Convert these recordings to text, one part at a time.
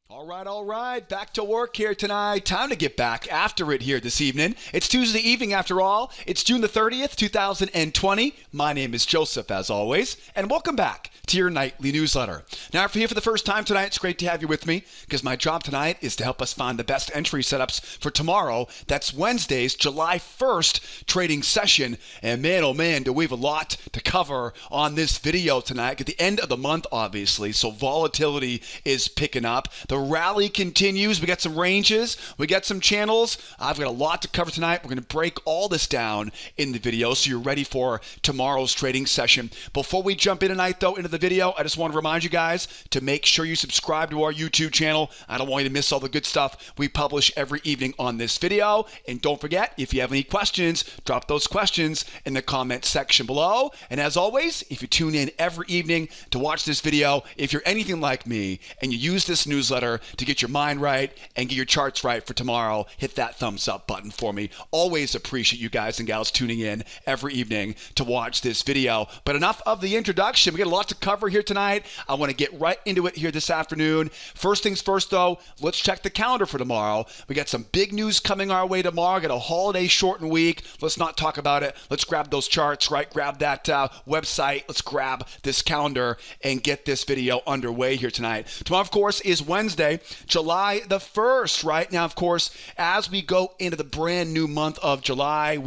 All right. Back to work here tonight. Time to get back after it here this evening. It's Tuesday evening after all. It's June the 30th, 2020. My name is Joseph, as always, and welcome back to your nightly newsletter. Now, if you're here for the first time tonight, it's great to have you with me because my job tonight is to help us find the best entry setups for tomorrow. That's Wednesday's July 1st trading session. And man, oh man, do we have a lot to cover on this video tonight. At the end of the month, obviously, so volatility is picking up. The rally continues. We got some ranges. We got some channels. I've got a lot to cover tonight. We're going to break all this down in the video so you're ready for tomorrow's trading session. Before we jump in tonight, though, into the video, I just want to remind you guys to make sure you subscribe to our YouTube channel. I don't want you to miss all the good stuff we publish every evening on this video. And don't forget, if you have any questions, drop those questions in the comment section below. And as always, if you tune in every evening to watch this video, if you're anything like me and you use this newsletter to get your mind right and get your charts right for tomorrow, hit that thumbs up button for me. Always appreciate you guys and gals tuning in every evening to watch this video. But enough of the introduction. We got a lot to cover here tonight. I want to get right into it here this afternoon. First things first, though, let's check the calendar for tomorrow. We got some big news coming our way tomorrow. Got a holiday shortened week. Let's not talk about it. Let's grab those charts, right? Grab that website. Let's grab this calendar and get this video underway here tonight. Tomorrow, of course, is Wednesday, July the 1st, right? Now, of course, as we go into the brand new month of July,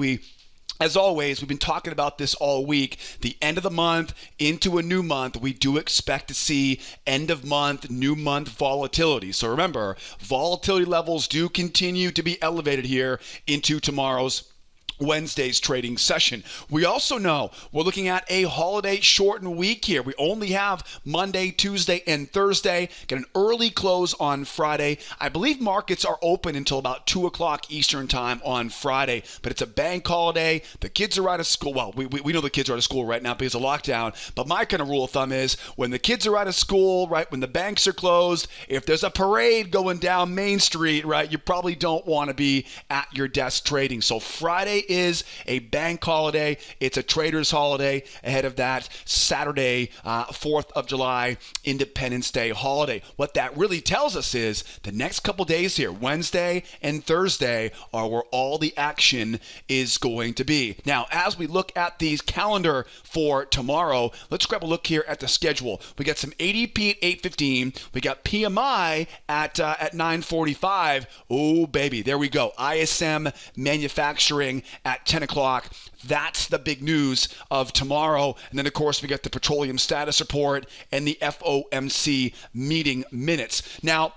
as always, we've been talking about this all week. The end of the month into a new month, we do expect to see end of month, new month volatility. So remember, volatility levels do continue to be elevated here into tomorrow's Wednesday's trading session. We also know we're looking at a holiday shortened week here. We only have Monday, Tuesday, and Thursday. Get an early close on Friday. I believe markets are open until about 2 o'clock Eastern time on Friday, but it's a bank holiday. The kids are out of school. Well, we know the kids are out of school right now because of lockdown, but my kind of rule of thumb is when the kids are out of school, right, when the banks are closed, if there's a parade going down Main Street, right, you probably don't want to be at your desk trading. So Friday is a bank holiday. It's a trader's holiday ahead of that Saturday, 4th of July, Independence Day holiday. What that really tells us is the next couple days here, Wednesday and Thursday, are where all the action is going to be. Now, as we look at the calendar for tomorrow, let's grab a look here at the schedule. We got some ADP at 8:15. We got PMI at 9:45. Oh, baby, there we go. ISM manufacturing at 10 o'clock. That's the big news of tomorrow. And then, of course, we got the petroleum status report and the FOMC meeting minutes. Now,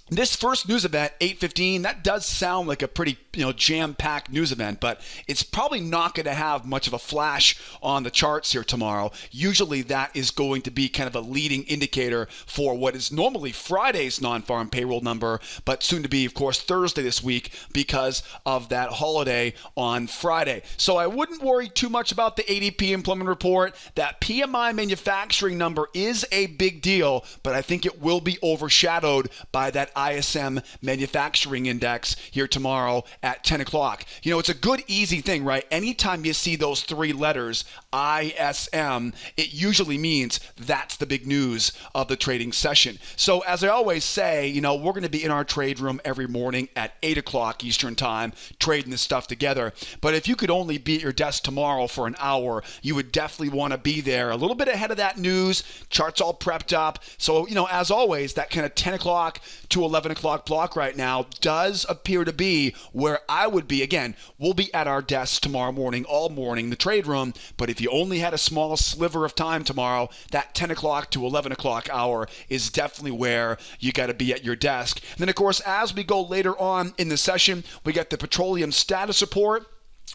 this first news event, 8:15, that does sound like a pretty jam-packed news event, but it's probably not going to have much of a flash on the charts here tomorrow. Usually that is going to be kind of a leading indicator for what is normally Friday's non-farm payroll number, but soon to be, of course, Thursday this week because of that holiday on Friday. So I wouldn't worry too much about the ADP employment report. That PMI manufacturing number is a big deal, but I think it will be overshadowed by that ISM manufacturing index here tomorrow at 10 o'clock. It's a good, easy thing, right? Anytime you see those three letters, ISM, it usually means that's the big news of the trading session. So as I always say, we're going to be in our trade room every morning at 8 o'clock Eastern time, trading this stuff together. But if you could only be at your desk tomorrow for an hour, you would definitely want to be there a little bit ahead of that news, charts all prepped up. So, as always, that kind of 10 o'clock to 11 o'clock block right now does appear to be where I would be. Again, we'll be at our desks tomorrow morning, all morning, the trade room. But if you only had a small sliver of time tomorrow, that 10 o'clock to 11 o'clock hour is definitely where you got to be at your desk. And then, of course, as we go later on in the session, we got the petroleum status report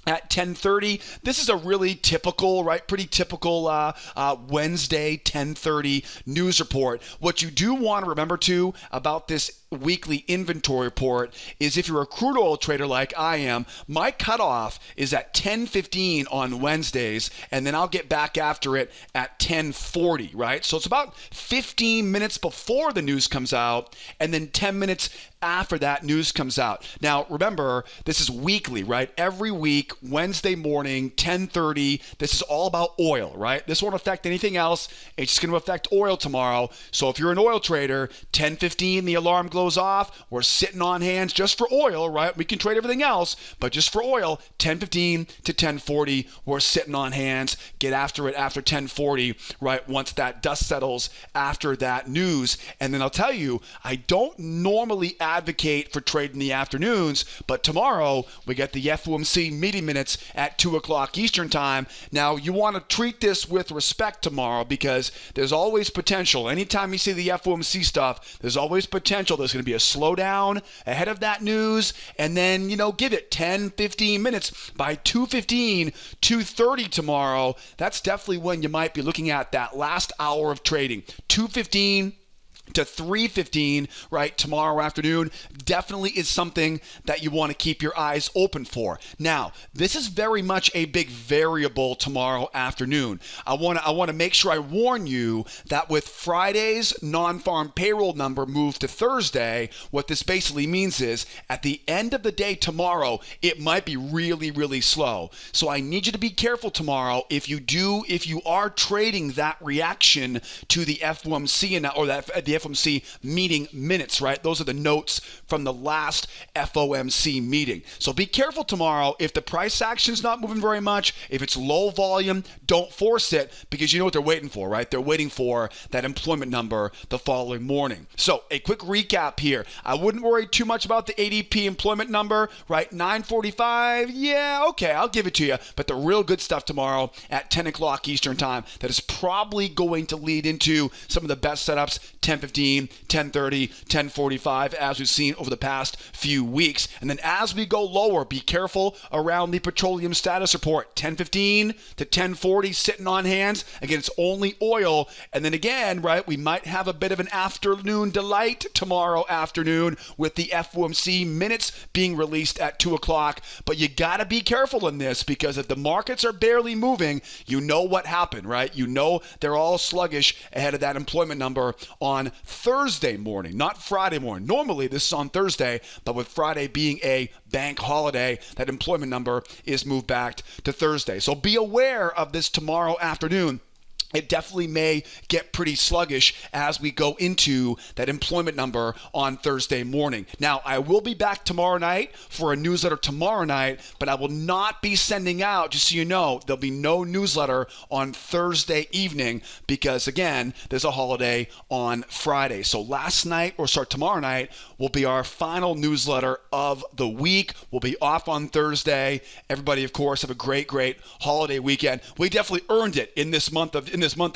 at 10:30. This is a really typical, right? Pretty typical Wednesday 10:30 news report. What you do want to remember too about this weekly inventory report is if you're a crude oil trader like I am, my cutoff is at 10:15 on Wednesdays, and then I'll get back after it at 10:40, right? So it's about 15 minutes before the news comes out, and then 10 minutes after that news comes out. Now, remember, this is weekly, right? Every week, Wednesday morning, 10:30. This is all about oil, right? This won't affect anything else. It's just going to affect oil tomorrow. So if you're an oil trader, 10:15, the alarm goes off. We're sitting on hands just for oil, right? We can trade everything else, but just for oil, 10:15 to 10:40, we're sitting on hands. Get after it after 10:40, right? Once that dust settles after that news. And then I'll tell you, I don't normally advocate for trade in the afternoons, but tomorrow we get the FOMC meeting minutes at 2 o'clock Eastern time. Now, you want to treat this with respect tomorrow because there's always potential. Anytime you see the FOMC stuff, there's always potential. There's going to be a slowdown ahead of that news, and then, give it 10, 15 minutes. By 2:15, 2:30 tomorrow, that's definitely when you might be looking at that last hour of trading. 2:15 to 3:15, right, tomorrow afternoon, definitely is something that you want to keep your eyes open for. Now, this is very much a big variable tomorrow afternoon. I want to make sure I warn you that with Friday's non-farm payroll number moved to Thursday, what this basically means is at the end of the day tomorrow, it might be really, really slow. So I need you to be careful tomorrow if you are trading that reaction to the FOMC or the FOMC meeting minutes, right? Those are the notes from the last FOMC meeting. So be careful tomorrow. If the price action's not moving very much, if it's low volume, don't force it because you know what they're waiting for, right? They're waiting for that employment number the following morning. So a quick recap here. I wouldn't worry too much about the ADP employment number, right? 9:45, yeah, okay, I'll give it to you. But the real good stuff tomorrow at 10 o'clock Eastern time that is probably going to lead into some of the best setups, 10:15, 10:30, 10:45, as we've seen over the past few weeks. And then as we go lower, be careful around the petroleum status report, 10:15 to 10:40, sitting on hands. Again, it's only oil. And then again, right, we might have a bit of an afternoon delight tomorrow afternoon with the FOMC minutes being released at 2 o'clock. But you got to be careful in this because if the markets are barely moving, you know what happened, right? You know they're all sluggish ahead of that employment number on Thursday morning, not Friday morning. Normally this is on Thursday, but with Friday being a bank holiday, that employment number is moved back to Thursday. So be aware of this tomorrow afternoon. It definitely may get pretty sluggish as we go into that employment number on Thursday morning. Now, I will be back tomorrow night for a newsletter tomorrow night, but I will not be sending out, just so you know, there'll be no newsletter on Thursday evening because, again, there's a holiday on Friday. So tomorrow night will be our final newsletter of the week. We'll be off on Thursday. Everybody, of course, have a great, great holiday weekend. We definitely earned it in this month of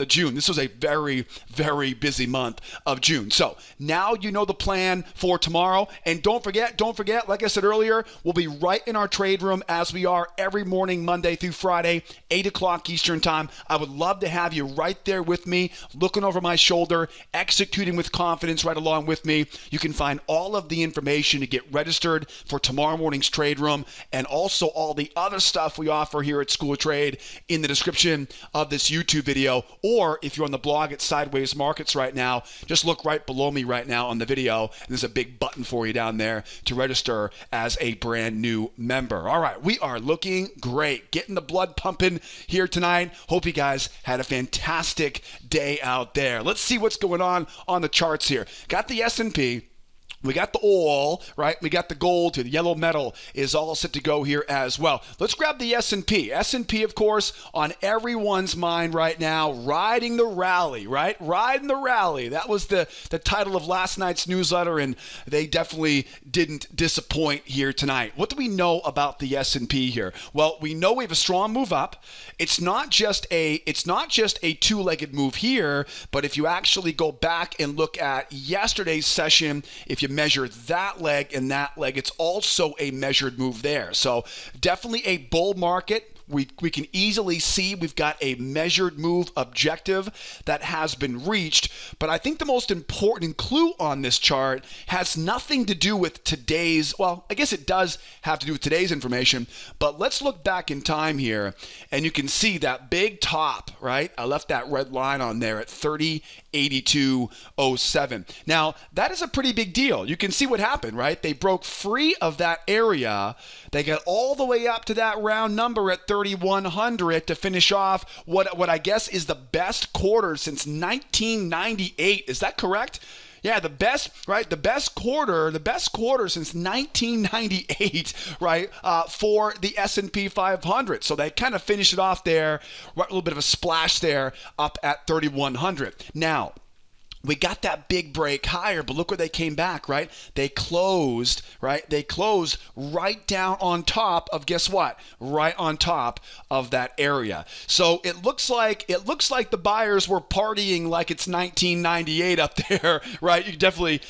June. This was a very, very busy month of June. So now you know the plan for tomorrow. And don't forget, like I said earlier, we'll be right in our trade room as we are every morning, Monday through Friday, 8 o'clock Eastern time. I would love to have you right there with me, looking over my shoulder, executing with confidence right along with me. You can find all of the information to get registered for tomorrow morning's trade room and also all the other stuff we offer here at School of Trade in the description of this YouTube video. Or if you're on the blog at Sideways Markets right now, just look right below me right now on the video. And there's a big button for you down there to register as a brand new member. All right, we are looking great. Getting the blood pumping here tonight. Hope you guys had a fantastic day out there. Let's see what's going on the charts here. Got the S&P. We got the oil, right? We got the gold. The yellow metal is all set to go here as well. Let's grab the S&P. S&P, of course, on everyone's mind right now, riding the rally, right? Riding the rally. That was the title of last night's newsletter, and they definitely didn't disappoint here tonight. What do we know about the S&P here? Well, we know we have a strong move up. It's not just a two-legged move here, but if you actually go back and look at yesterday's session, if you measure that leg and that leg, it's also a measured move there. So definitely a bull market we can easily see we've got a measured move objective that has been reached. But I think the most important clue on this chart has nothing to do with today's, well, I guess it does have to do with today's information, but let's look back in time here, and you can see that big top, right? I left that red line on there at 30.8207. Now, that is a pretty big deal. You can see what happened, right? They broke free of that area. They got all the way up to that round number at 3,100 to finish off what I guess is the best quarter since 1998. Is that correct? Yeah, the best, right? The best quarter since 1998, right? For the S&P 500. So they kind of finished it off there, right, a little bit of a splash there up at 3,100. Now, we got that big break higher, but look where they came back, right? They closed, right? They closed right down on top of, guess what? Right on top of that area. So it looks like the buyers were partying like it's 1998 up there, right? You definitely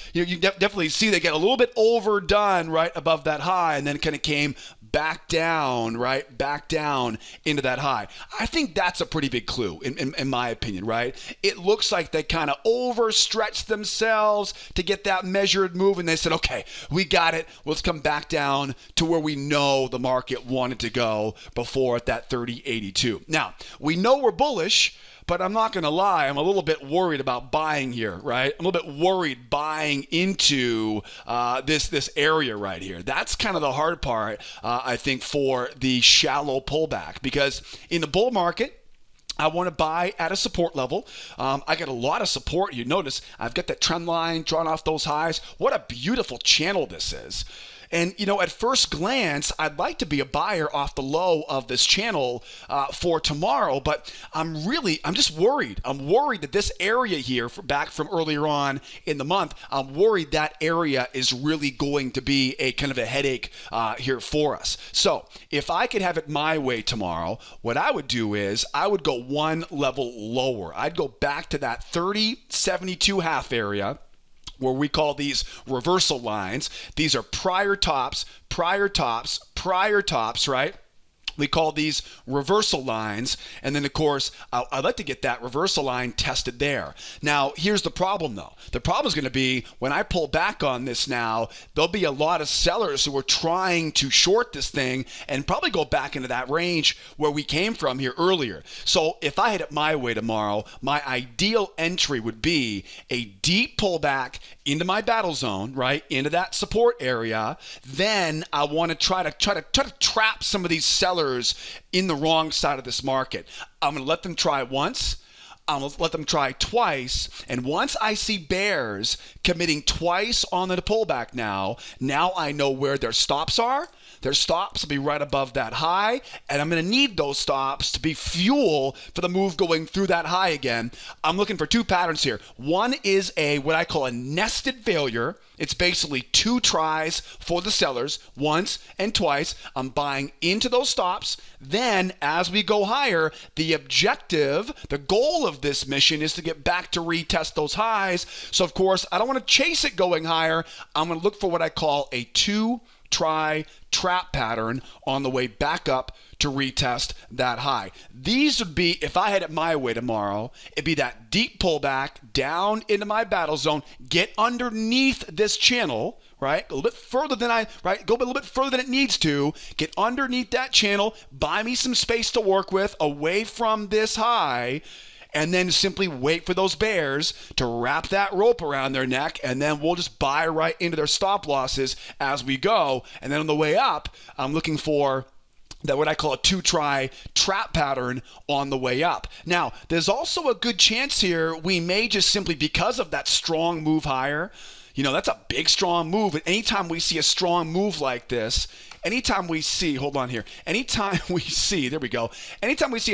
see they get a little bit overdone right above that high, and then kind of came back down, right? Back down into that high. I think that's a pretty big clue in my opinion, right? It looks like they kind of overstretched themselves to get that measured move, and they said, okay, we got it. Let's come back down to where we know the market wanted to go before at that 30.82. Now, we know we're bullish, but I'm not going to lie, I'm a little bit worried about buying here, right? I'm a little bit worried buying into this area right here. That's kind of the hard part, I think, for the shallow pullback, because in the bull market, I want to buy at a support level. I got a lot of support. You notice I've got that trend line drawn off those highs. What a beautiful channel this is. And, at first glance, I'd like to be a buyer off the low of this channel for tomorrow, but I'm just worried. I'm worried that this area here, back from earlier on in the month, I'm worried that area is really going to be a kind of a headache here for us. So if I could have it my way tomorrow, what I would do is I would go one level lower. I'd go back to that 30.72 half area, where we call these reversal lines. These are prior tops, right? We call these reversal lines. And then, of course, I'd like to get that reversal line tested there. Now, here's the problem, though. The problem is going to be when I pull back on this now, there'll be a lot of sellers who are trying to short this thing and probably go back into that range where we came from here earlier. So if I had it my way tomorrow, my ideal entry would be a deep pullback into my battle zone, right, into that support area. Then I want to try to trap some of these sellers in the wrong side of this market. I'm going to let them try once. I'm going to let them try twice. And once I see bears committing twice on the pullback now I know where their stops are. Their stops will be right above that high, and I'm going to need those stops to be fuel for the move going through that high again. I'm looking for two patterns here. One is what I call a nested failure. It's basically two tries for the sellers, once and twice. I'm buying into those stops. Then, as we go higher, the objective, the goal of this mission is to get back to retest those highs. So, of course, I don't want to chase it going higher. I'm going to look for what I call a two-try trap pattern on the way back up to retest that high. These would be, if I had it my way tomorrow, it'd be that deep pullback down into my battle zone, get underneath this channel, right? Go a little bit further than go a little bit further than it needs to, get underneath that channel, buy me some space to work with away from this high, and then simply wait for those bears to wrap that rope around their neck, and then we'll just buy right into their stop losses as we go. And then on the way up, I'm looking for that what I call a two-try trap pattern on the way up. Now, there's also a good chance here we may just simply, because of that strong move higher, that's a big, strong move. And anytime we see a strong move like this, anytime we see a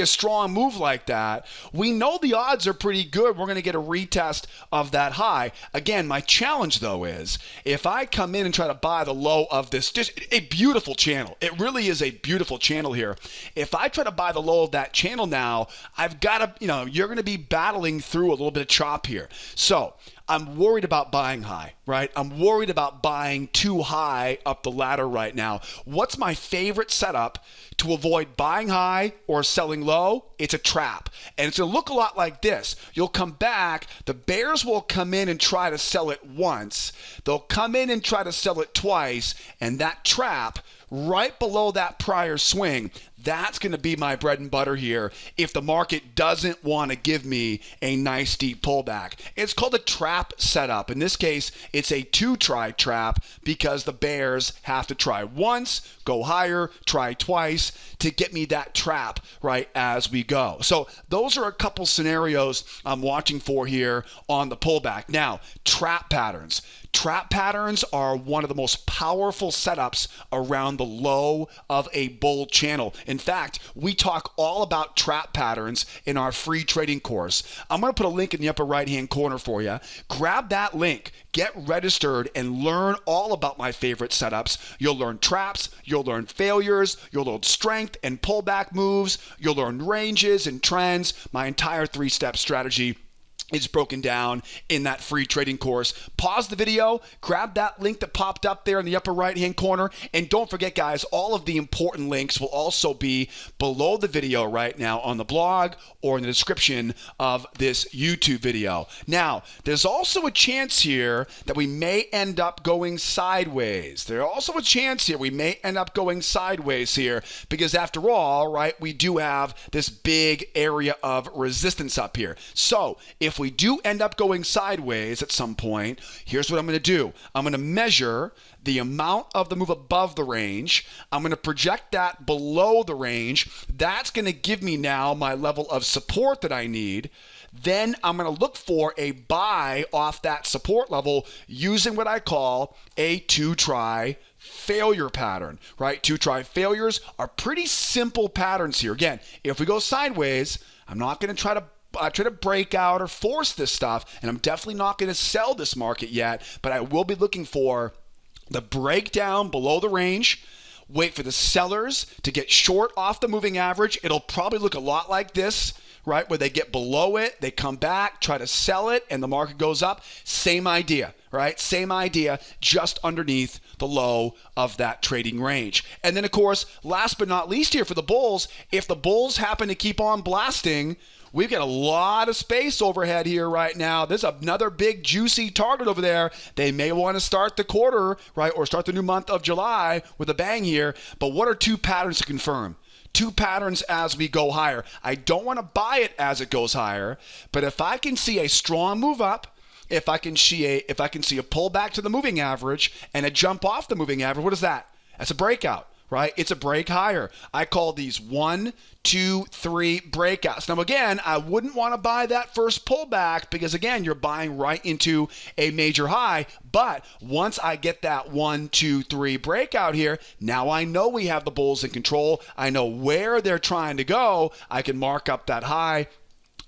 strong move like that, we know the odds are pretty good we're going to get a retest of that high. Again, my challenge, though, is if I come in and try to buy the low of this, just a beautiful channel. It really is a beautiful channel here. If I try to buy the low of that channel now, I've got to, you're going to be battling through a little bit of chop here. So I'm worried about buying high, right? I'm worried about buying too high up the ladder right now. What's my favorite setup to avoid buying high or selling low? It's a trap. And it's going to look a lot like this. You'll come back, the bears will come in and try to sell it once. They'll come in and try to sell it twice, and that trap right below that prior swing, that's going to be my bread and butter here if the market doesn't want to give me a nice deep pullback. It's called a trap setup. In this case, it's a two-try trap because the bears have to try once, go higher, try twice to get me that trap right as we go. So those are a couple scenarios I'm watching for here on the pullback. Now, trap patterns. Trap patterns are one of the most powerful setups around the low of a bull channel. In fact, we talk all about trap patterns in our free trading course. I'm going to put a link in the upper right-hand corner for you. Grab that link, get registered, and learn all about my favorite setups. You'll learn traps, you'll learn failures, you'll learn strength and pullback moves, you'll learn ranges and trends. My entire three-step strategy is broken down in that free trading course. Pause the video, grab that link that popped up there in the upper right-hand corner, and don't forget, guys, all of the important links will also be below the video right now on the blog or in the description of this YouTube video. Now, there's also a chance here that we may end up going sideways. There's also a chance here we may end up going sideways here because after all, right, we do have this big area of resistance up here. So if we do end up going sideways at some point, here's what I'm going to do. I'm going to measure the amount of the move above the range. I'm going to project that below the range. That's going to give me now my level of support that I need. Then I'm going to look for a buy off that support level using what I call a two-try failure pattern, right? Two-try failures are pretty simple patterns here. Again, if we go sideways, I'm not going to try to break out or force this stuff, and I'm definitely not going to sell this market yet, but I will be looking for the breakdown below the range, wait for the sellers to get short off the moving average. It'll probably look a lot like this, right, where they get below it, they come back, try to sell it, and the market goes up. Same idea, right? Same idea, just underneath the low of that trading range. And then, of course, last but not least here for the bulls, if the bulls happen to keep on blasting, we've got a lot of space overhead here right now. There's another big juicy target over there. They may want to start the quarter, right, or start the new month of July with a bang here. But what are two patterns to confirm? Two patterns as we go higher. I don't want to buy it as it goes higher, but if I can see a strong move up, if I can see a pullback to the moving average and a jump off the moving average, what is that? That's a breakout, right? It's a break higher. I call these 1, 2, 3 breakouts. Now, again, I wouldn't want to buy that first pullback because, again, you're buying right into a major high. But once I get that 1, 2, 3 breakout here, now I know we have the bulls in control. I know where they're trying to go. I can mark up that high.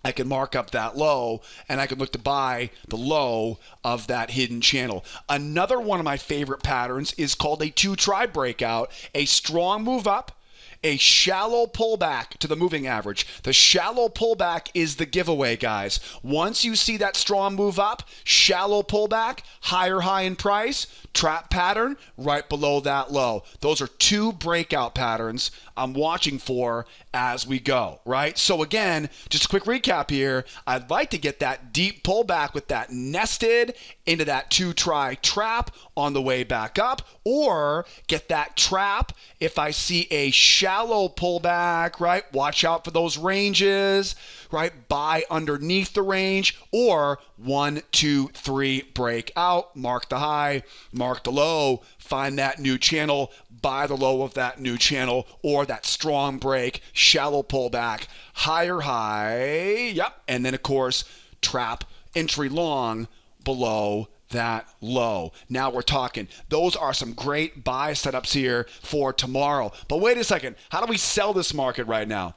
I can mark up that low, and I can look to buy the low of that hidden channel. Another one of my favorite patterns is called a two-try breakout, a strong move up, a shallow pullback to the moving average. The shallow pullback is the giveaway, guys. Once you see that strong move up, shallow pullback, higher high in price, trap pattern right below that low. Those are two breakout patterns I'm watching for as we go, right? So again, just a quick recap here. I'd like to get that deep pullback with that nested into that two-try trap on the way back up, or get that trap if I see a shallow pullback, right? Watch out for those ranges, right? Buy underneath the range, or 1, 2, 3 break out, mark the high, mark the low, find that new channel, buy the low of that new channel, or that strong break, shallow pullback, higher high, yep, and then of course, trap entry long below that low. Now we're talking. Those are some great buy setups here for tomorrow. But wait a second, how do we sell this market right now?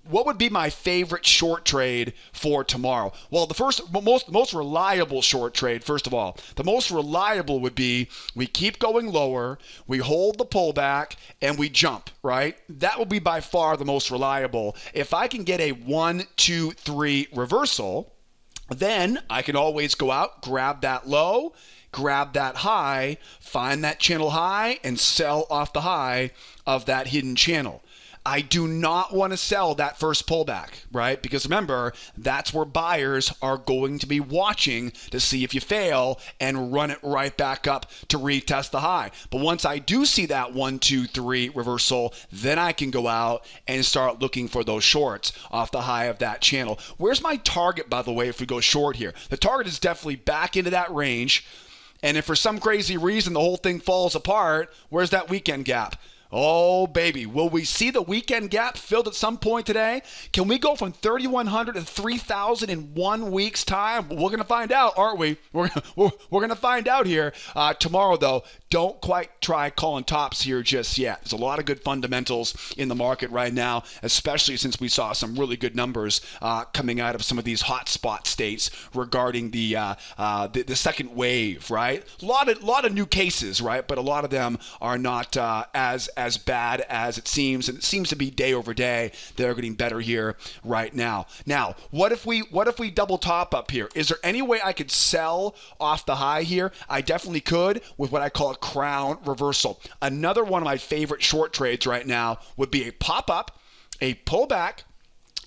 What would be my favorite short trade for tomorrow? Well, the most reliable short trade, first of all, the most reliable would be we keep going lower, we hold the pullback, and we jump, right? That would be by far the most reliable. If I can get a 1, 2, 3 reversal, then I can always go out, grab that low, grab that high, find that channel high, and sell off the high of that hidden channel. I do not want to sell that first pullback, right? Because remember, that's where buyers are going to be watching to see if you fail and run it right back up to retest the high. But once I do see that 1, 2, 3 reversal, then I can go out and start looking for those shorts off the high of that channel. Where's my target, by the way, if we go short here? The target is definitely back into that range. And if for some crazy reason the whole thing falls apart, where's that weekend gap? Oh, baby, will we see the weekend gap filled at some point today? Can we go from 3,100 to 3,000 in 1 week's time? We're going to find out, aren't we? We're going to find out here tomorrow, though. Don't quite try calling tops here just yet. There's a lot of good fundamentals in the market right now, especially since we saw some really good numbers coming out of some of these hotspot states regarding the second wave, right? A lot of new cases, right? But a lot of them are not as bad as it seems, and it seems to be day over day they're getting better here right now. Now, what if we double top up here? Is there any way I could sell off the high here? I definitely could with what I call a crown reversal. Another one of my favorite short trades right now would be a pop up, a pullback,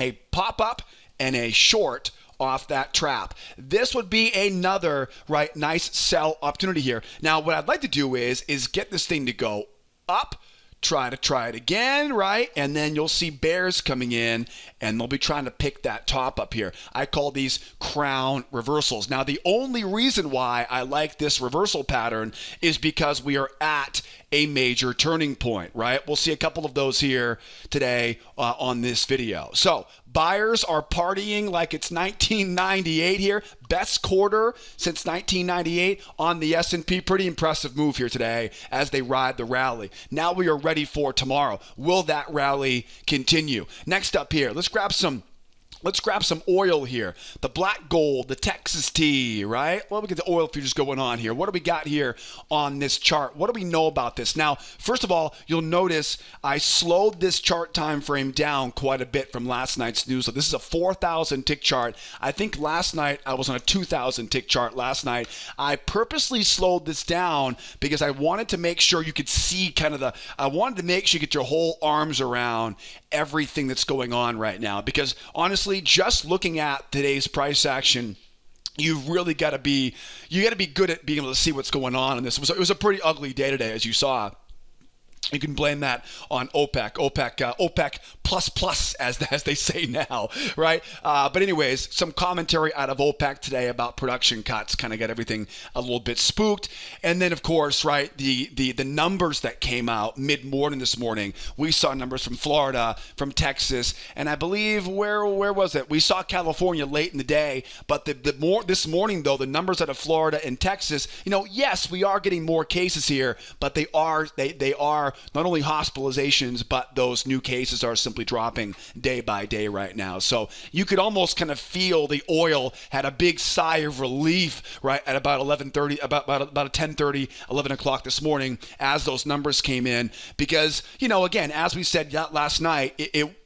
a pop up, and a short off that trap. This would be another nice sell opportunity here. Now, what I'd like to do is get this thing to go up, try it again, right? And then you'll see bears coming in and they'll be trying to pick that top up here. I call these crown reversals. Now, the only reason why I like this reversal pattern is because we are at a major turning point, right? We'll see a couple of those here today on this video. So buyers are partying like it's 1998 here. Best quarter since 1998 on the S&P. Pretty impressive move here today as they ride the rally. Now we are ready for tomorrow. Will that rally continue? Next up here, let's grab some oil here. The black gold, the Texas tea, right? Well, we get the oil futures going on here. What do we got here on this chart? What do we know about this? Now, first of all, you'll notice I slowed this chart time frame down quite a bit from last night's news. So this is a 4,000 tick chart. I think last night I was on a 2,000 tick chart last night. I purposely slowed this down because I wanted to make sure you could see I wanted to make sure you get your whole arms around everything that's going on right now. Because honestly, just looking at today's price action, you've really got to be good at being able to see what's going on in this. It was a pretty ugly day today, as you saw. You can blame that on OPEC plus, as they say now, right? But anyways, some commentary out of OPEC today about production cuts kind of got everything a little bit spooked. And then, of course, right, the numbers that came out mid-morning this morning, we saw numbers from Florida, from Texas, and I believe, where was it? We saw California late in the day, but this morning, though, the numbers out of Florida and Texas, yes, we are getting more cases here, but they are not only hospitalizations, but those new cases are simply dropping day by day right now. So you could almost kind of feel the oil had a big sigh of relief, right, at about 11:30, about 10:30, 11 o'clock this morning as those numbers came in. Because, again, as we said last night,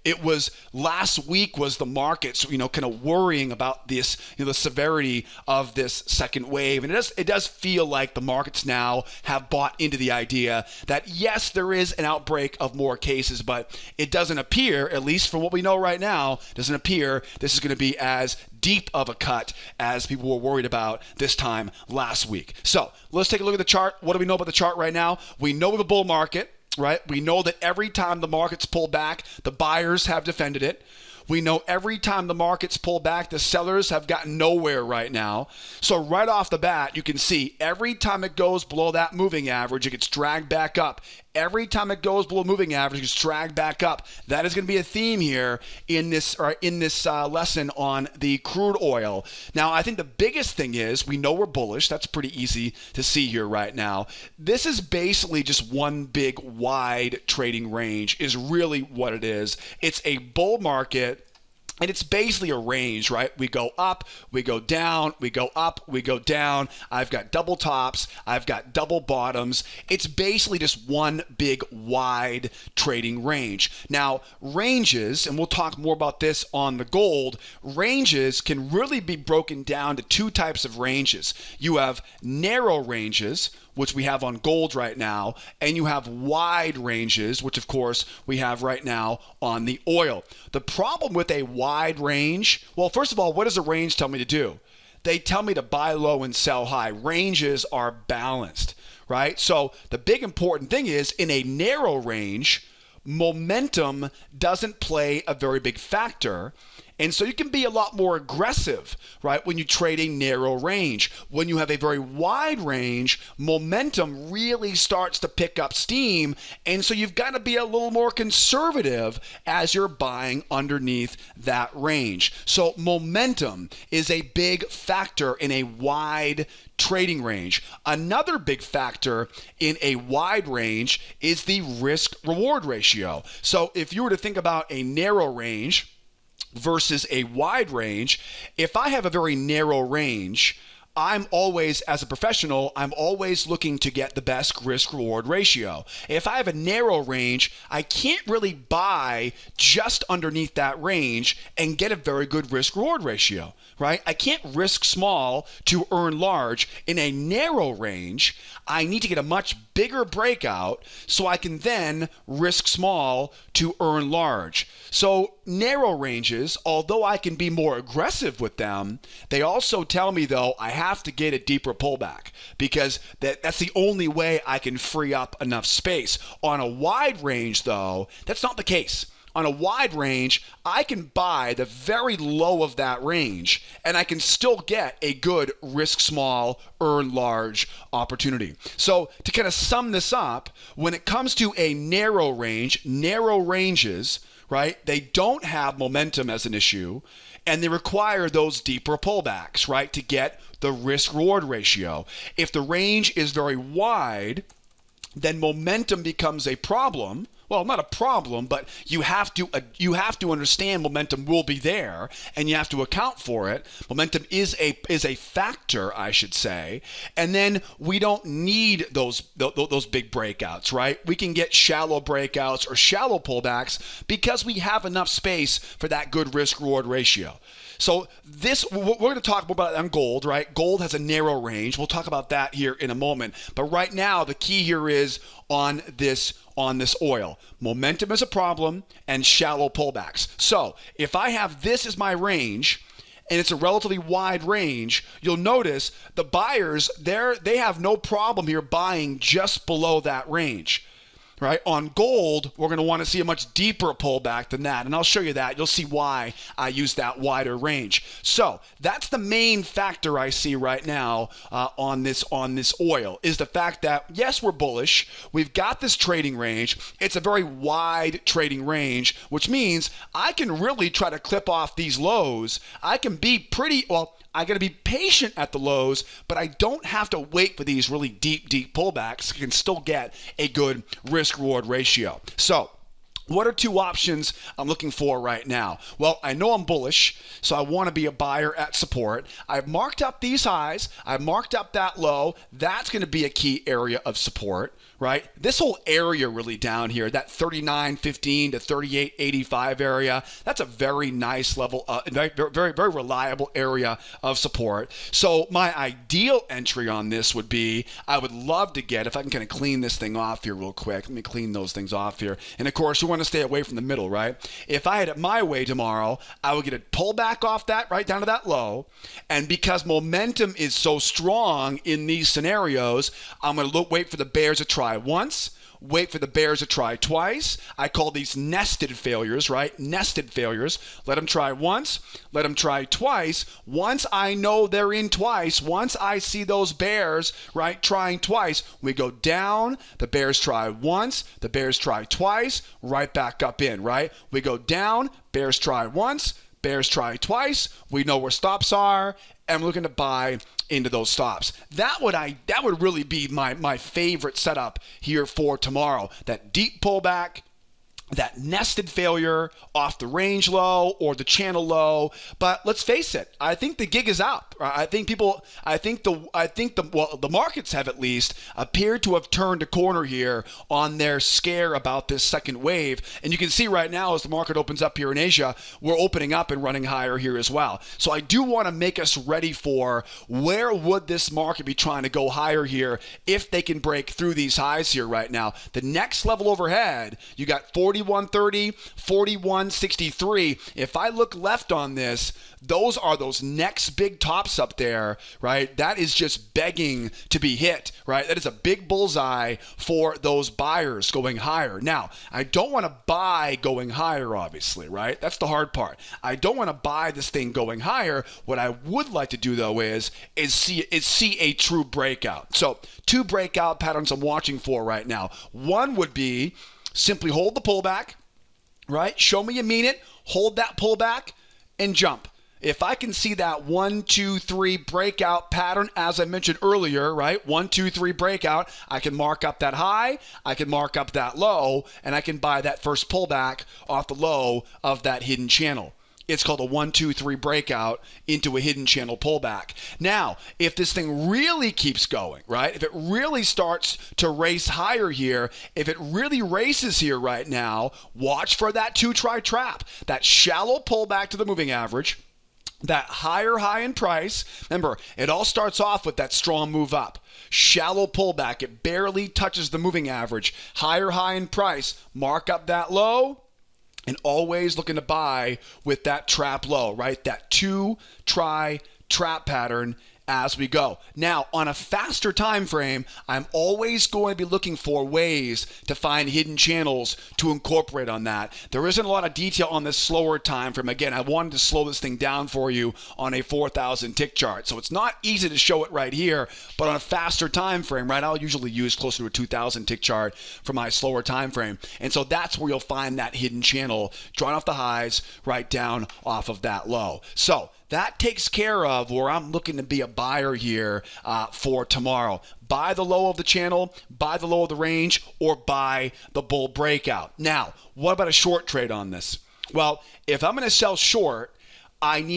it was last week was the markets, kind of worrying about this, the severity of this second wave. And it does feel like the markets now have bought into the idea that, yes, there is an outbreak of more cases, but it doesn't appear, at least from what we know right now, doesn't appear this is going to be as deep of a cut as people were worried about this time last week. So let's take a look at the chart. What do we know about the chart right now? We know we have a bull market. Right? We know that every time the markets pull back, the buyers have defended it. We know every time the markets pull back, the sellers have gotten nowhere right now. So right off the bat, you can see every time it goes below that moving average, it gets dragged back up. Every time it goes below moving average, it gets dragged back up. That is going to be a theme here in this lesson on the crude oil. Now, I think the biggest thing is we know we're bullish. That's pretty easy to see here right now. This is basically just one big wide trading range is really what it is. It's a bull market And it's basically a range, right? We go up, we go down, we go up, we go down. I've got double tops, I've got double bottoms. It's basically just one big wide trading range. Now, ranges, and we'll talk more about this on the gold, ranges can really be broken down to two types of ranges. You have narrow ranges, which we have on gold right now, and you have wide ranges, which of course we have right now on the oil. The problem with a wide range, well, first of all, what does a range tell me to do? They tell me to buy low and sell high. Ranges are balanced, right? So the big important thing is in a narrow range, momentum doesn't play a very big factor. And so you can be a lot more aggressive, right, when you trade a narrow range. When you have a very wide range, momentum really starts to pick up steam. And so you've got to be a little more conservative as you're buying underneath that range. So momentum is a big factor in a wide trading range. Another big factor in a wide range is the risk-reward ratio. So if you were to think about a narrow range versus a wide range, if I have a very narrow range, I'm always, as a professional, I'm always looking to get the best risk-reward ratio. If I have a narrow range, I can't really buy just underneath that range and get a very good risk-reward ratio, right? I can't risk small to earn large. In a narrow range, I need to get a much bigger breakout so I can then risk small to earn large. So narrow ranges, although I can be more aggressive with them, they also tell me, though, I have to get a deeper pullback because that's the only way I can free up enough space. On a wide range, though, that's not the case. On a wide range, I can buy the very low of that range and I can still get a good risk small, earn large opportunity. So to kind of sum this up, when it comes to a narrow range, narrow ranges, right, they don't have momentum as an issue and they require those deeper pullbacks, right, to get the risk reward ratio. If the range is very wide, then momentum becomes a problem. Well, not a problem, but you have to understand momentum will be there, and you have to account for it. Momentum is a factor, I should say, and then we don't need those big breakouts, right? We can get shallow breakouts or shallow pullbacks because we have enough space for that good risk-reward ratio. So we're going to talk more about it on gold, right? Gold has a narrow range. We'll talk about that here in a moment. But right now, the key here is on this oil. Momentum is a problem and shallow pullbacks. So if I have this as my range, and it's a relatively wide range, you'll notice the buyers, they have no problem here buying just below that range. Right? On gold, we're going to want to see a much deeper pullback than that. And I'll show you that. You'll see why I use that wider range. So that's the main factor I see right now on this oil is the fact that, yes, we're bullish. We've got this trading range. It's a very wide trading range, which means I can really try to clip off these lows. I can be I got to be patient at the lows, but I don't have to wait for these really deep pullbacks. I can still get a good risk-reward ratio. So what are two options I'm looking for right now? Well, I know I'm bullish, so I want to be a buyer at support. I've marked up these highs. I've marked up that low. That's going to be a key area of support, right? This whole area really down here, that 39.15 to 38.85 area, that's a very nice level, very, very reliable area of support. So my ideal entry on this would be, I would love to get, if I can kind of clean this thing off here real quick. Let me clean those things off here. And of course, you want to stay away from the middle, right? If I had it my way tomorrow, I would get a pullback off that right down to that low. And because momentum is so strong in these scenarios, I'm going to wait for the bears to try once, wait for the bears to try twice. I call these nested failures, right? Nested failures. Let them try once, let them try twice. Once I know they're in twice, once I see those bears, right, trying twice, we go down, the bears try once, the bears try twice, right back up in, right? We go down, bears try once, bears try twice, we know where stops are, and we're looking to buy into those stops. That would really be my favorite setup here for tomorrow. That deep pullback, that nested failure off the range low or the channel low. But let's face it, I think the gig is up. I think the markets have at least appeared to have turned a corner here on their scare about this second wave. And you can see right now as the market opens up here in Asia, we're opening up and running higher here as well. So I do want to make us ready for where would this market be trying to go higher here if they can break through these highs here right now. The next level overhead, you got 41.30, 41.63. If I look left on this, those are those next big tops up there, right? That is just begging to be hit, right? That is a big bullseye for those buyers going higher. Now, I don't want to buy going higher, obviously, right? That's the hard part. I don't want to buy this thing going higher. What I would like to do, though, is see a true breakout. So, two breakout patterns I'm watching for right now. One would be simply hold the pullback, right? Show me you mean it. Hold that pullback and jump. If I can see that 1, 2, 3 breakout pattern, as I mentioned earlier, right? 1, 2, 3 breakout, I can mark up that high, I can mark up that low, and I can buy that first pullback off the low of that hidden channel. It's called a 1, 2, 3 breakout into a hidden channel pullback. Now, if this thing really keeps going, right? If it really starts to race higher here, if it really races here right now, watch for that 2-try trap, that shallow pullback to the moving average, that higher high in price. Remember, it all starts off with that strong move up. Shallow pullback, it barely touches the moving average. Higher high in price, mark up that low, and always looking to buy with that trap low, right? That 2-try trap pattern as we go. Now, on a faster time frame, I'm always going to be looking for ways to find hidden channels to incorporate on that. There isn't a lot of detail on this slower time frame. Again, I wanted to slow this thing down for you on a 4,000 tick chart. So it's not easy to show it right here, but on a faster time frame, right, I'll usually use closer to a 2,000 tick chart for my slower time frame. And so that's where you'll find that hidden channel drawn off the highs right down off of that low. So that takes care of where I'm looking to be a buyer here for tomorrow. Buy the low of the channel, buy the low of the range, or buy the bull breakout. Now, what about a short trade on this? Well, if I'm going to sell short, I've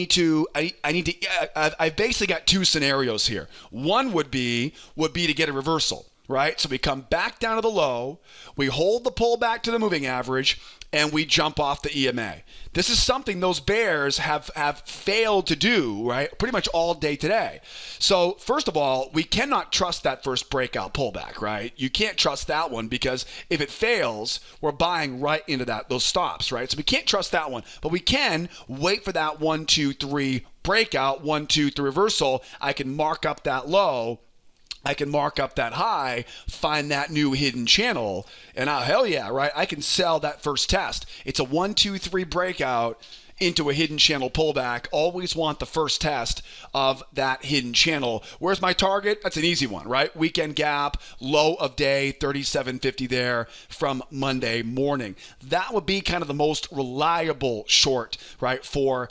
basically got two scenarios here. One would be to get a reversal, right? So we come back down to the low, we hold the pullback to the moving average, and we jump off the EMA. This is something those bears have failed to do, right, pretty much all day today. So first of all, we cannot trust that first breakout pullback, right? You can't trust that one because if it fails, we're buying right into those stops, right? So we can't trust that one, but we can wait for that 1, 2, 3 breakout, 1, 2, 3 reversal. I can mark up that low, I can mark up that high, find that new hidden channel, and hell yeah, right? I can sell that first test. It's a 1, 2, 3 breakout into a hidden channel pullback. Always want the first test of that hidden channel. Where's my target? That's an easy one, right? Weekend gap, low of day, 37.50 there from Monday morning. That would be kind of the most reliable short, right, for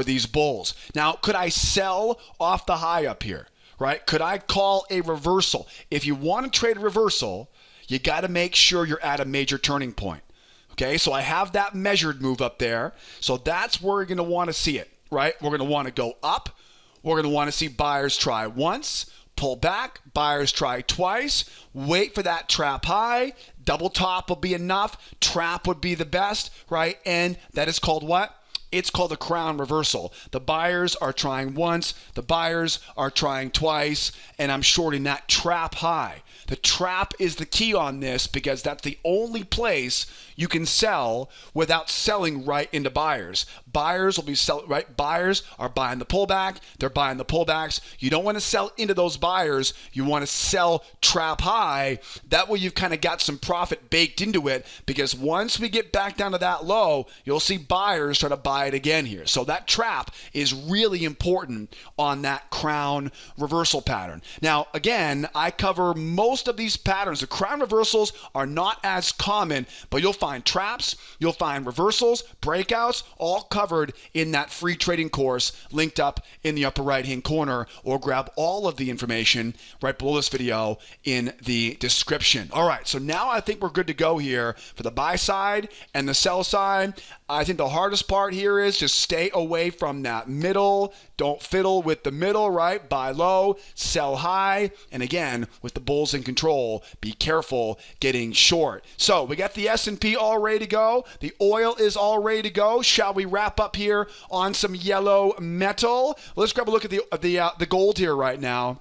these bulls. Now, could I sell off the high up here? Right? Could I call a reversal? If you want to trade a reversal, you got to make sure you're at a major turning point. Okay, so I have that measured move up there. So that's where you're going to want to see it, right? We're going to want to go up. We're going to want to see buyers try once, pull back, buyers try twice, wait for that trap high. Double top will be enough. Trap would be the best, right? And that is called what? It's called a crown reversal. The buyers are trying once, the buyers are trying twice, and I'm shorting that trap high. The trap is the key on this because that's the only place you can sell without selling right into buyers. Buyers will be selling, right? Buyers are buying the pullback. They're buying the pullbacks. You don't want to sell into those buyers. You want to sell trap high. That way you've kind of got some profit baked into it because once we get back down to that low, you'll see buyers try to buy buy it again here. So that trap is really important on that crown reversal pattern. Now, again, I cover most of these patterns. The crown reversals are not as common, but you'll find traps, you'll find reversals, breakouts, all covered in that free trading course linked up in the upper right-hand corner, or grab all of the information right below this video in the description. All right, so now I think we're good to go here for the buy side and the sell side. I think the hardest part here is just stay away from that middle. Don't fiddle with the middle, right? Buy low, sell high. And again, with the bulls in control, be careful getting short. So we got the S&P all ready to go. The oil is all ready to go. Shall we wrap up here on some yellow metal? Let's grab a look at the gold here right now.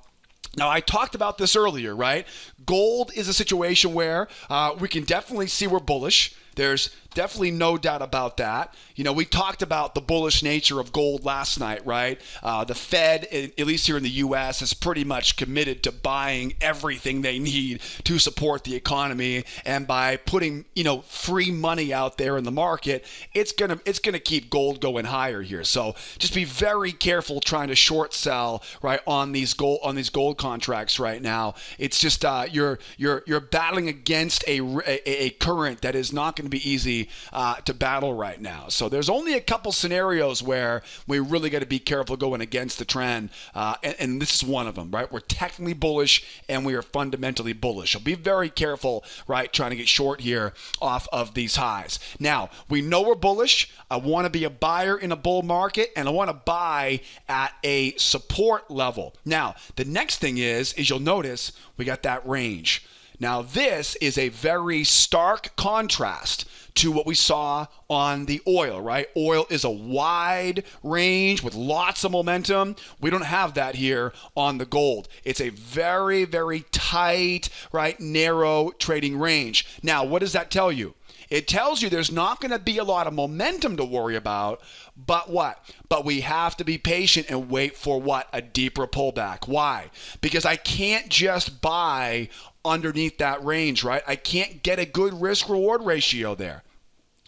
Now, I talked about this earlier, right? Gold is a situation where we can definitely see we're bullish. There's definitely no doubt about that. You know, we talked about the bullish nature of gold last night, right? The Fed, at least here in the U.S., is pretty much committed to buying everything they need to support the economy, and by putting, free money out there in the market, it's gonna keep gold going higher here. So just be very careful trying to short sell right on these gold contracts right now. It's just you're battling against a current that is not going to be easy to battle right now. So there's only a couple scenarios where we really got to be careful going against the trend, and this is one of them, right? We're technically bullish and we are fundamentally bullish. So be very careful, right, trying to get short here off of these highs. Now, we know we're bullish. I want to be a buyer in a bull market, and I want to buy at a support level. Now, the next thing is you'll notice we got that range. Now, this is a very stark contrast to what we saw on the oil, right? Oil is a wide range with lots of momentum. We don't have that here on the gold. It's a very, very tight, right, narrow trading range. Now, what does that tell you? It tells you there's not going to be a lot of momentum to worry about, but what? But we have to be patient and wait for what? A deeper pullback. Why? Because I can't just buy underneath that range, right? I can't get a good risk-reward ratio there.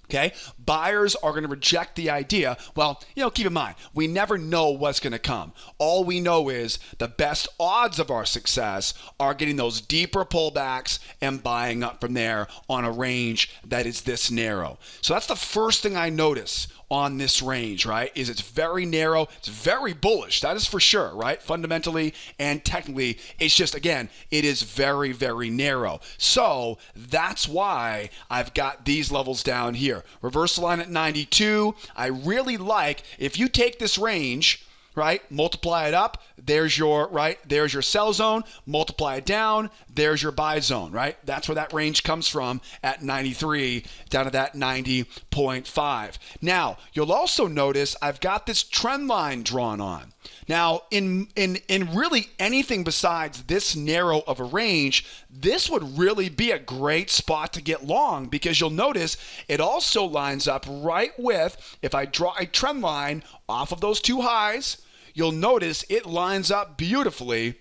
Okay, buyers are going to reject the idea. Well, keep in mind, we never know what's going to come. All we know is the best odds of our success are getting those deeper pullbacks and buying up from there on a range that is this narrow. So that's the first thing I notice on this range, right, is it's very narrow. It's very bullish. That is for sure, right? Fundamentally and technically, it's just, again, it is very, very narrow. So that's why I've got these levels down here. Reversal line at 92. I really like, if you take this range, right, multiply it up, there's your sell zone, multiply it down, there's your buy zone, right? That's where that range comes from at 93 down to that 90.5. Now, you'll also notice I've got this trend line drawn on. Now, in really anything besides this narrow of a range, this would really be a great spot to get long, because you'll notice it also lines up right with, if I draw a trend line off of those two highs, you'll notice it lines up beautifully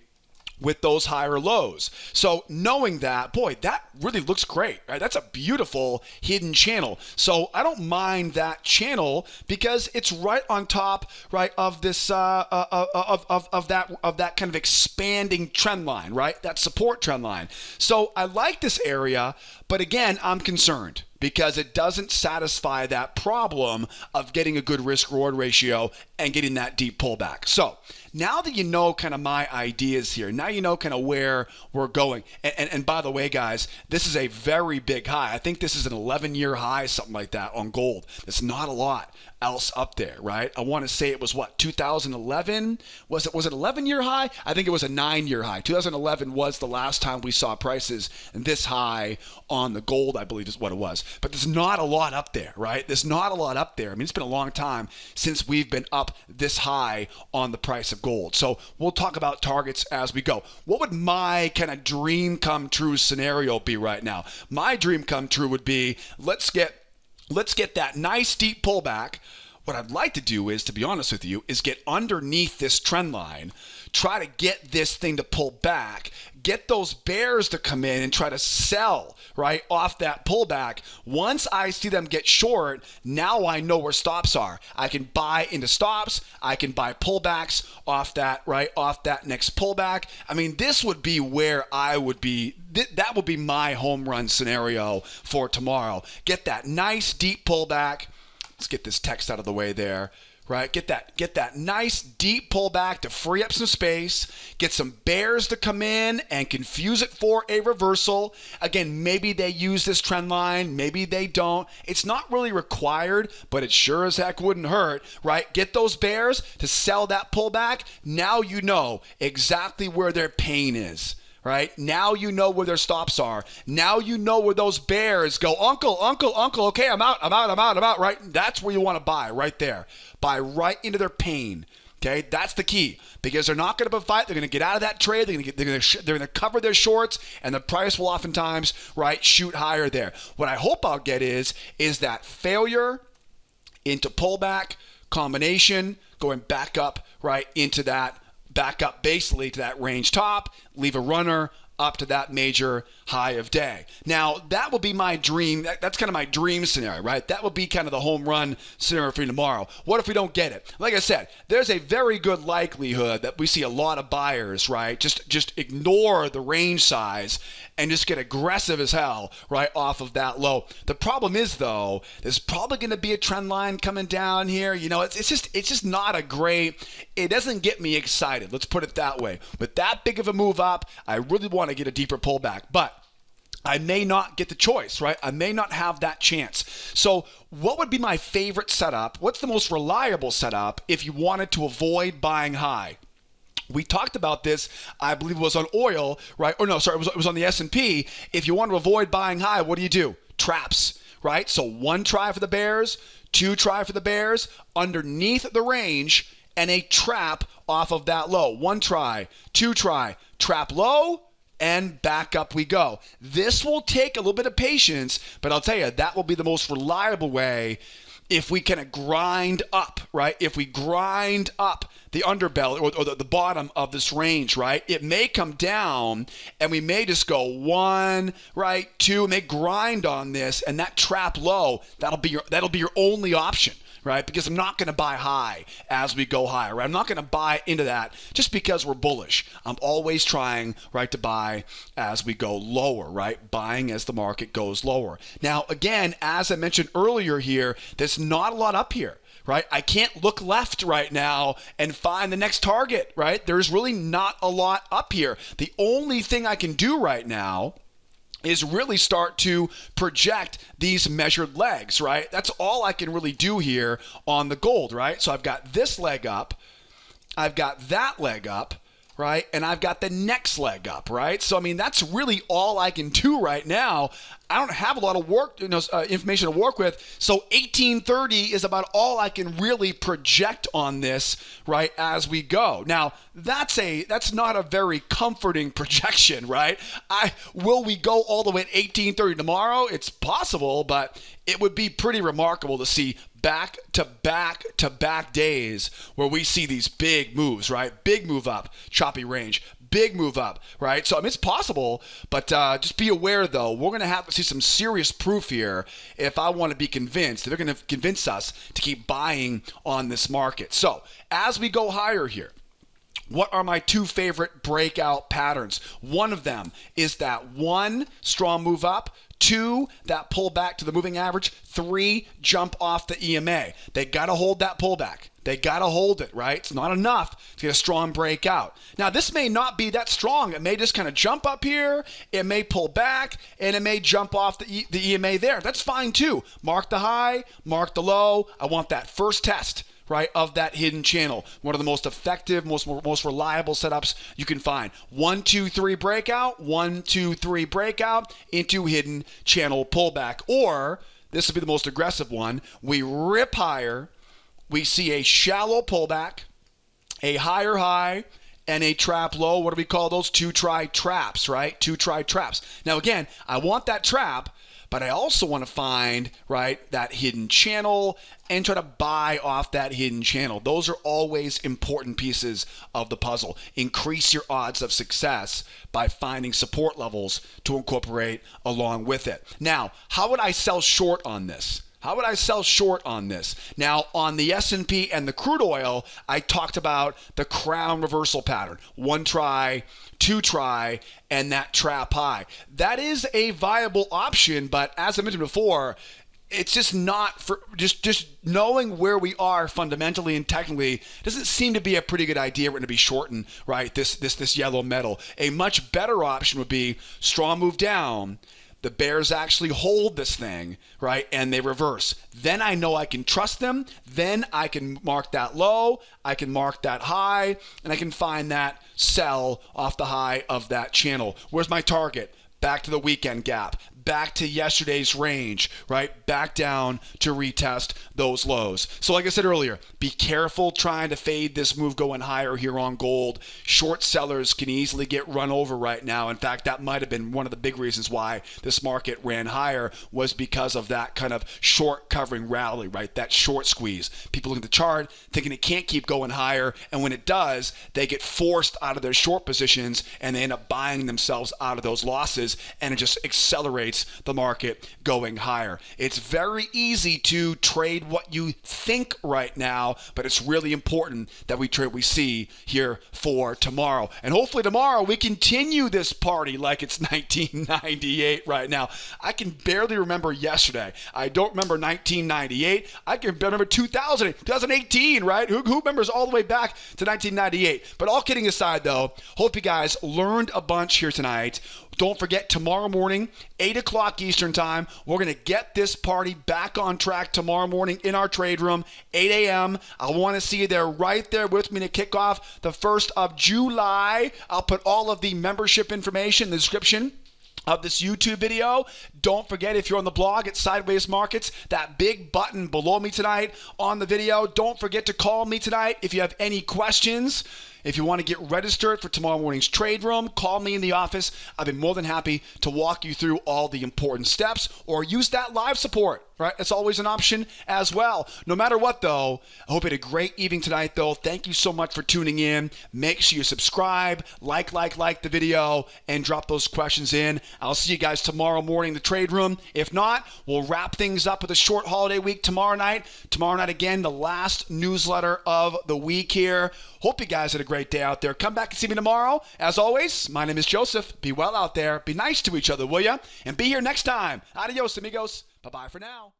with those higher lows. So knowing that, boy, that really looks great, right? That's a beautiful hidden channel. So I don't mind that channel because it's right on top, right, of this of that kind of expanding trend line, right? That support trend line. So I like this area, but again, I'm concerned because it doesn't satisfy that problem of getting a good risk-reward ratio and getting that deep pullback. So now that you know kind of my ideas here, now you know kind of where we're going. And by the way, guys, this is a very big high. I think this is an 11-year high, something like that on gold. That's not a lot else up there, right? I want to say it was 2011? Was it 11-year high? I think it was a 9-year high. 2011 was the last time we saw prices this high on the gold, I believe is what it was. But there's not a lot up there, right? There's not a lot up there. I mean, it's been a long time since we've been up this high on the price of gold. So we'll talk about targets as we go. What would my kind of dream come true scenario be right now? My dream come true would be, let's get that nice deep pullback. what I'd like to do is, to be honest with you, is get underneath this trend line, try to get this thing to pull back, get those bears to come in and try to sell, right, off that pullback. Once I see them get short, now I know where stops are. I can buy into stops. I can buy pullbacks off that, right, off that next pullback. I mean, this would be where I would be. That would be my home run scenario for tomorrow. Get that nice deep pullback. Let's get this text out of the way there. Right, get that nice deep pullback to free up some space, get some bears to come in and confuse it for a reversal. Again, maybe they use this trend line, maybe they don't. It's not really required, but it sure as heck wouldn't hurt, right? Get those bears to sell that pullback. Now you know exactly where their pain is. Right? Now you know where their stops are. Now you know where those bears go. Uncle, okay, I'm out, right? That's where you want to buy, right there. Buy right into their pain. Okay, that's the key, because they're not going to fight. They're going to get out of that trade. They're going to cover their shorts, and the price will oftentimes, right, shoot higher there. What I hope I'll get is that failure into pullback combination, going back up, right, into that, back up basically to that range top, leave a runner up to that major high of day. Now, that will be my dream. That's kind of my dream scenario, right? That will be kind of the home run scenario for you tomorrow. What if we don't get it? Like I said, there's a very good likelihood that we see a lot of buyers, right? Just ignore the range size and just get aggressive as hell, right, off of that low. The problem is, though, there's probably going to be a trend line coming down here. You know, it's just not a great, it doesn't get me excited. Let's put it that way. With that big of a move up, I really want to get a deeper pullback, but I may not get the choice, right? I may not have that chance. So what would be my favorite setup? What's the most reliable setup if you wanted to avoid buying high? We talked about this, I believe it was on oil, right? Or no, sorry, it was on the S&P. If you want to avoid buying high, what do? Traps, right? So 1 try for the bears, 2 try for the bears, underneath the range, and a trap off of that low. 1 try, 2 try, trap low, and back up we go. This will take a little bit of patience, but I'll tell you, that will be the most reliable way if we kind of grind up, right? If we grind up the underbelly or the bottom of this range, right? It may come down and we may just go 1, right, 2, and may grind on this, and that trap low, that'll be your only option. Right? Because I'm not going to buy high as we go higher. Right? I'm not going to buy into that just because we're bullish. I'm always trying, right, to buy as we go lower, right? Buying as the market goes lower. Now, again, as I mentioned earlier here, there's not a lot up here. Right? I can't look left right now and find the next target, right? There's really not a lot up here. The only thing I can do right now is really start to project these measured legs, right? That's all I can really do here on the gold, right? So I've got this leg up, I've got that leg up, right? And I've got the next leg up, right? So, I mean, that's really all I can do right now. I don't have a lot of information to work with. So 1830 is about all I can really project on this, right, as we go. Now, that's not a very comforting projection, right? Will we go all the way at 1830 tomorrow? It's possible, but it would be pretty remarkable to see back to back days where we see these big moves, right? Big move up, choppy range, big move up, right? So, I mean, it's possible, but just be aware, though, we're going to have to see some serious proof here if I want to be convinced. They're going to convince us to keep buying on this market. So, as we go higher here, what are my 2 favorite breakout patterns? One of them is that 1, strong move up, 2, that pull back to the moving average, 3, jump off the EMA. They got to hold that pullback. They got to hold it, right? It's not enough to get a strong breakout. Now, this may not be that strong. It may just kind of jump up here. It may pull back, and it may jump off the EMA there. That's fine, too. Mark the high, mark the low. I want that first test, right, of that hidden channel. One of the most effective, most reliable setups you can find. 1, 2, 3 breakout, 1, 2, 3 breakout into hidden channel pullback. Or, this would be the most aggressive one, we rip higher, we see a shallow pullback, a higher high, and a trap low. What do we call those? 2 try traps, right? 2 try traps. Now, again, I want that trap, but I also want to find, right, that hidden channel and try to buy off that hidden channel. Those are always important pieces of the puzzle. Increase your odds of success by finding support levels to incorporate along with it. Now, how would I sell short on this? How would I sell short on this? Now, on the S&P and the crude oil, I talked about the crown reversal pattern. One try, two try, and that trap high. That is a viable option, but as I mentioned before, it's just not for just knowing where we are fundamentally and technically doesn't seem to be a pretty good idea. We're going to be shorting, right, this yellow metal. A much better option would be strong move down. The bears actually hold this thing, right, and they reverse. Then I know I can trust them. Then I can mark that low, I can mark that high, and I can find that sell off the high of that channel. Where's my target? Back to the weekend gap, back to yesterday's range, right? Back down to retest those lows. So like I said earlier, be careful trying to fade this move going higher here on gold. Short sellers can easily get run over right now. In fact, that might have been one of the big reasons why this market ran higher, was because of that kind of short covering rally, right? That short squeeze. People look at the chart thinking it can't keep going higher, and when it does, they get forced out of their short positions and they end up buying themselves out of those losses, and it just accelerates the market going higher. It's very easy to trade what you think right now, but it's really important that we trade what we see here for tomorrow. And hopefully tomorrow we continue this party like it's 1998 right now. I can barely remember yesterday. I don't remember 1998. I can remember 2018, right? Who remembers all the way back to 1998? But all kidding aside though, hope you guys learned a bunch here tonight. Don't forget, tomorrow morning, 8 o'clock Eastern time, we're going to get this party back on track tomorrow morning in our trade room, 8 a.m. I want to see you there, right there with me to kick off the 1st of July. I'll put all of the membership information in the description of this YouTube video. Don't forget, if you're on the blog at Sideways Markets, that big button below me tonight on the video. Don't forget to call me tonight if you have any questions. If you want to get registered for tomorrow morning's trade room, call me in the office. I'd be more than happy to walk you through all the important steps, or use that live support, right? That's always an option as well. No matter what, though, I hope you had a great evening tonight, though. Thank you so much for tuning in. Make sure you subscribe, like the video, and drop those questions in. I'll see you guys tomorrow morning in the trade room. If not, we'll wrap things up with a short holiday week tomorrow night. Tomorrow night, again, the last newsletter of the week here. Hope you guys had a great day out there. Come back and see me tomorrow. As always, my name is Joseph. Be well out there. Be nice to each other, will ya? And be here next time. Adios, amigos. Bye-bye for now.